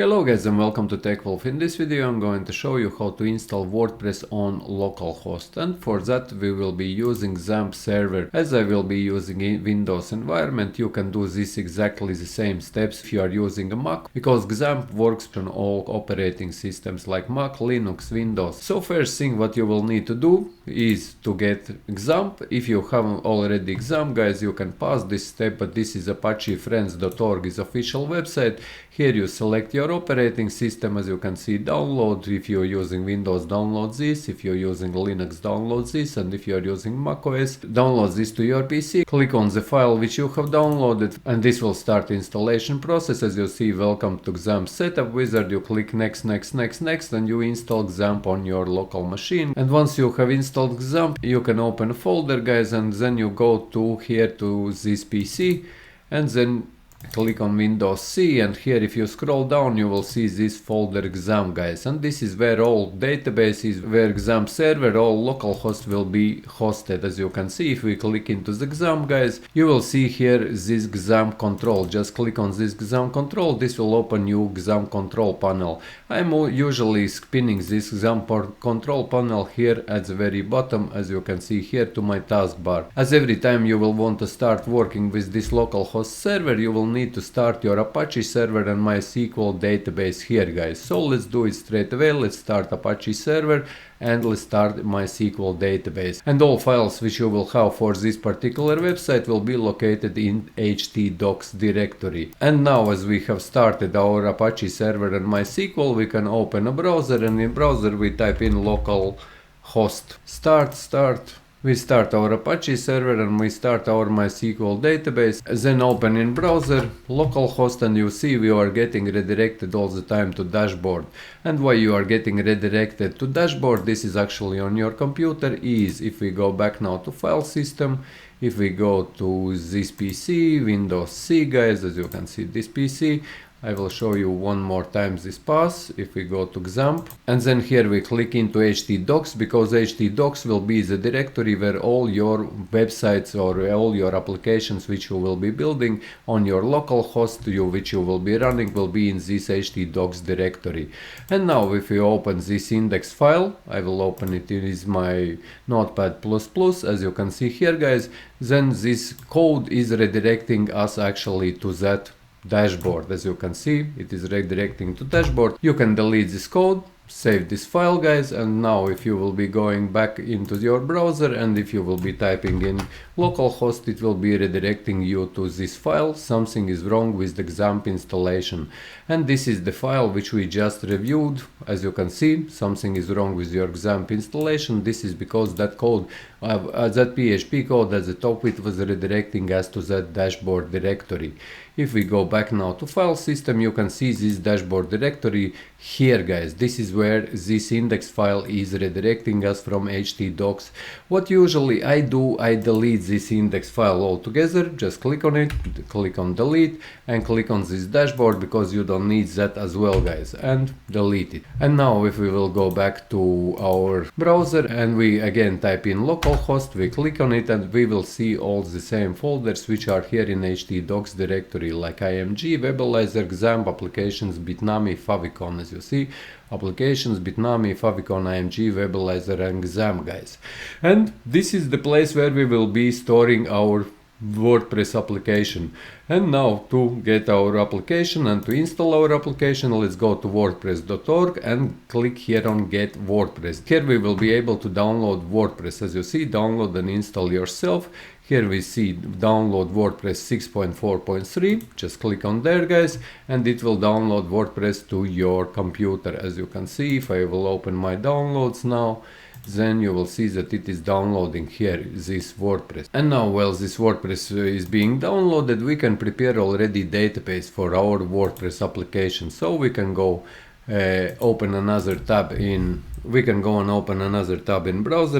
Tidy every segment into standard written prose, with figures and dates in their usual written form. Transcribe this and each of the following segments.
Hello guys and welcome to TechWolf. In this video I'm going to show you how to install WordPress on localhost, and for that we will be using XAMPP server. As I will be using a Windows environment, you can do this exactly the same steps if you are using a Mac, because XAMPP works on all operating systems like Mac, Linux, Windows. So first thing what you will need to do is to get XAMPP. If you haven't already XAMPP, guys, you can pass this step, but this is apachefriends.org is official website. Here you select your operating system. As you can see, download. If you're using Windows, download this. If you're using Linux, download this. And if you're using macOS, download this to your PC. Click on the file which you have downloaded, and this will start the installation process. As you see, welcome to XAMPP setup wizard. You click next, and you install XAMPP on your local machine. And once you have installed XAMPP, you can open a folder, guys, and then you go to here to this PC, and then click on Windows C, and here if you scroll down you will see this folder XAMPP, guys, and this is where all databases, where XAMPP server, all localhost will be hosted. As you can see, if we click into the XAMPP, guys, you will see here this XAMPP control. Just click on this XAMPP control. This will open new XAMPP control panel. I'm usually spinning this XAMPP control panel here at the very bottom, as you can see here, to my taskbar. As every time you will want to start working with this localhost server, you will need to start your Apache server and MySQL database here, guys. So let's do it straight away. Let's start Apache server and let's start MySQL database. And all files which you will have for this particular website will be located in htdocs directory. And now, as we have started our Apache server and MySQL, we can open a browser, and in browser we type in localhost. Start. We start our Apache server and we start our MySQL database. Then open in browser localhost, and you see we are getting redirected all the time to dashboard. And why you are getting redirected to dashboard, this is actually on your computer, is if we go back now to file system, if we go to this PC, Windows C, guys, as you can see this PC, I will show you one more time this path. If we go to XAMPP, and then here we click into htdocs, because htdocs will be the directory where all your websites or all your applications which you will be building on your local host, which you will be running, will be in this htdocs directory. And now if we open this index file, I will open it in my notepad++, as you can see here, guys, then this code is redirecting us actually to that dashboard. As you can see, it is redirecting to dashboard. You can delete this code, save this file, guys, and now if you will be going back into your browser and if you will be typing in localhost, it will be redirecting you to this file. Something is wrong with the XAMPP installation, and this is the file which we just reviewed. As you can see, something is wrong with your XAMPP installation. This is because that code, that PHP code at the top, it was redirecting us to that dashboard directory. If we go back now to file system, you can see this dashboard directory here, guys. This is where this index file is redirecting us from htdocs. What usually I do, I delete this index file altogether. Just click on it, click on delete, and click on this dashboard, because you don't need that as well, guys, and delete it. And now if we will go back to our browser and we again type in localhost, we click on it, and we will see all the same folders which are here in htdocs directory, like IMG, Webalizer, XAMPP, applications, Bitnami, Favicon. As you see, applications, Bitnami, Favicon, IMG, Webalizer, and XAMPP, guys. And this is the place where we will be storing our WordPress application. And now to get our application and to install our application, let's go to wordpress.org and click here on get WordPress. Here we will be able to download WordPress. As you see, download and install yourself. Here we see download WordPress 6.4.3. Just click on there, guys, and it will download WordPress to your computer. As you can see, if I will open my downloads now, then you will see that it is downloading here this WordPress. And now, while this WordPress is being downloaded, we can prepare already database for our WordPress application. So we can go open another tab in browser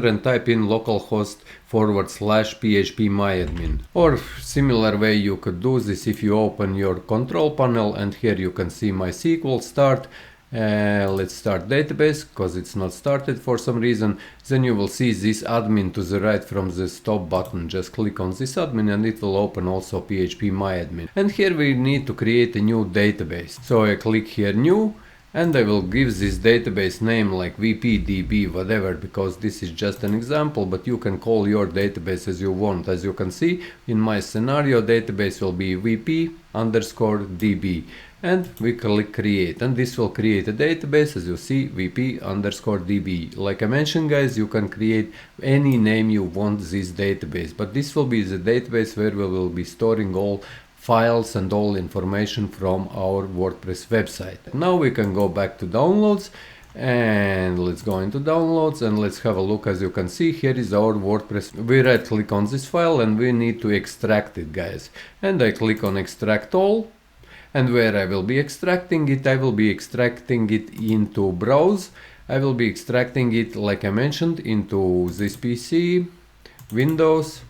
and type in localhost/phpMyAdmin. Or similar way you could do this if you open your control panel, and here you can see MySQL start. Let's start database because it's not started for some reason. Then you will see this admin to the right from the stop button. Just click on this admin and it will open also phpMyAdmin. And here we need to create a new database. So I click here new, and I will give this database name like VPDB, whatever, because this is just an example, but you can call your database as you want. As you can see, in my scenario, database will be VP_DB. And we click create, and this will create a database, as you see, VP_DB. Like I mentioned, guys, you can create any name you want this database, but this will be the database where we will be storing all files and all information from our WordPress website. Now we can go back to downloads, and let's go into downloads and let's have a look. As you can see, here is our WordPress. We right click on this file and we need to extract it, guys. And I click on extract all, and where I will be extracting it, I will be extracting it into browse. I will be extracting it, like I mentioned, into this PC, Windows,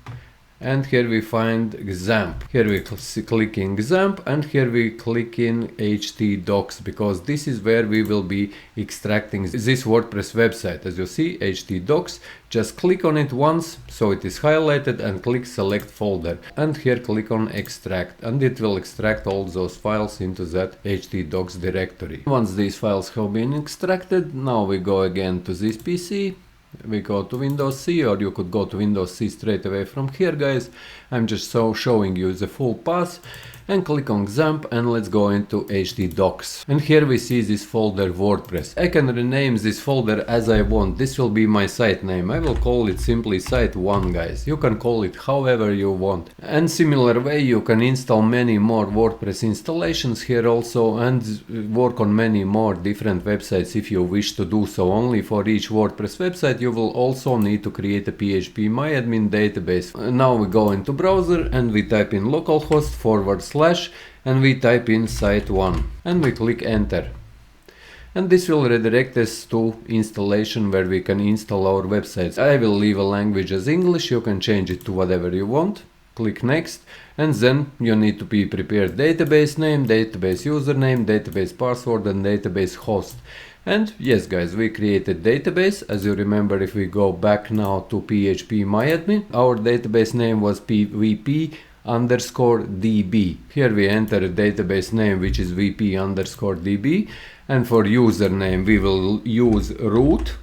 and here we find XAMPP. Here we click in XAMPP, and here we click in htdocs, because this is where we will be extracting this WordPress website. As you see, htdocs, just click on it once so it is highlighted and click select folder, and here click on extract, and it will extract all those files into that htdocs directory. Once these files have been extracted, now we go again to this PC. We go to Windows C, or you could go to Windows C straight away from here, guys. I'm just showing you the full path, and click on XAMPP, and let's go into htdocs. And here we see this folder WordPress. I can rename this folder as I want. This will be my site name. I will call it simply site 1, guys. You can call it however you want. And similar way, you can install many more WordPress installations here also, and work on many more different websites if you wish to do so. Only for each WordPress website you will also need to create a phpMyAdmin database. Now we go into browser and we type in localhost / and we type in site1 and we click enter. And this will redirect us to installation where we can install our websites. I will leave a language as English. You can change it to whatever you want. Click next, and then you need to be prepared database name, database username, database password, and database host. And yes, guys, we created database. As you remember, if we go back now to phpMyAdmin, our database name was VP_DB. Here we enter a database name which is VP_DB, and for username we will use root,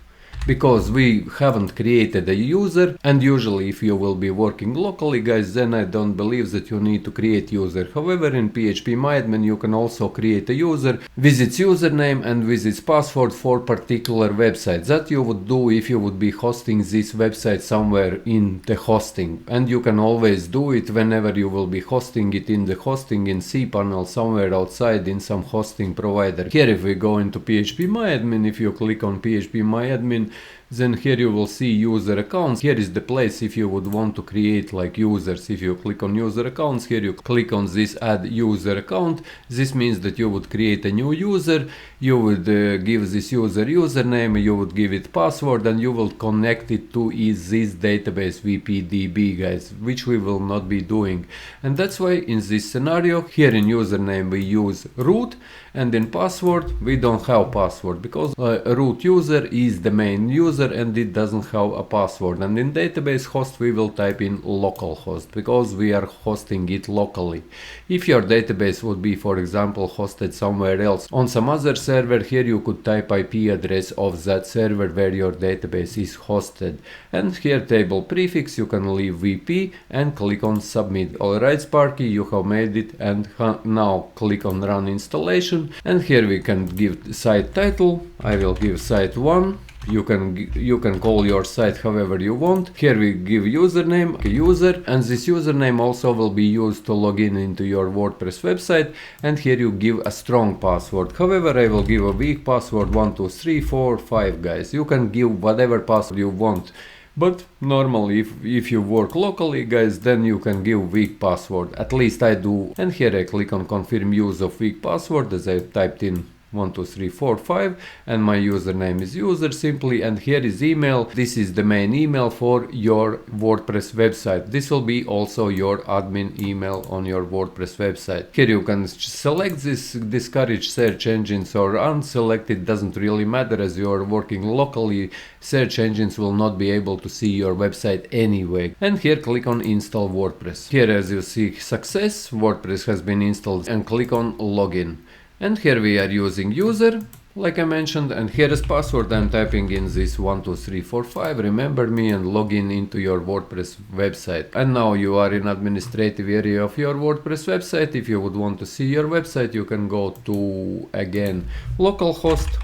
because we haven't created a user, and usually if you will be working locally, guys, then I don't believe that you need to create user. However, in phpMyAdmin you can also create a user with its username and with its password for particular website. That you would do if you would be hosting this website somewhere in the hosting, and you can always do it whenever you will be hosting it in the hosting in cPanel somewhere outside in some hosting provider. Here if we go into phpMyAdmin, if you click on phpMyAdmin, then here you will see user accounts. Here is the place if you would want to create like users. If you click on user accounts, here you click on this add user account. This means that you would create a new user, you would give this user username, you would give it password, and you will connect it to this database VPDB, guys, which we will not be doing. And that's why in this scenario, here in username we use root, and in password we don't have password, because root user is the main user and it doesn't have a password. And in database host we will type in localhost, because we are hosting it locally. If your database would be, for example, hosted somewhere else on some other server, here you could type IP address of that server where your database is hosted. And here table prefix, you can leave VP and click on submit. Alright, Sparky, you have made it, and now click on run installation. And here we can give site title. I will give site 1. You can call your site however you want. Here we give username, user, and this username also will be used to log in into your WordPress website. And here you give a strong password. However, I will give a weak password 1 2 3 4 5, guys. You can give whatever password you want. But normally if you work locally, guys, then you can give weak password. At least I do. And here I click on confirm use of weak password, as I typed in 12345, and my username is user simply, and here is email. This is the main email for your WordPress website. This will be also your admin email on your WordPress website. Here you can select this discourage search engines or unselect it, doesn't really matter, as you are working locally. Search engines will not be able to see your website anyway. And here click on install WordPress. Here as you see success, WordPress has been installed, and click on login. And here we are using user, like I mentioned, and here is password. I'm typing in this 12345, remember me, and log in into your WordPress website. And now you are in administrative area of your WordPress website. If you would want to see your website, you can go to, again, localhost,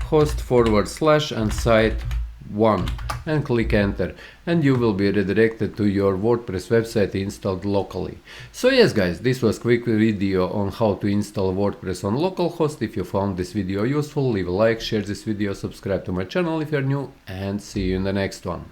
host / and site 1, and click enter, and you will be redirected to your WordPress website installed locally. So yes guys, this was quick video on how to install WordPress on localhost. If you found this video useful, leave a like, share this video, subscribe to my channel if you're new, and see you in the next one.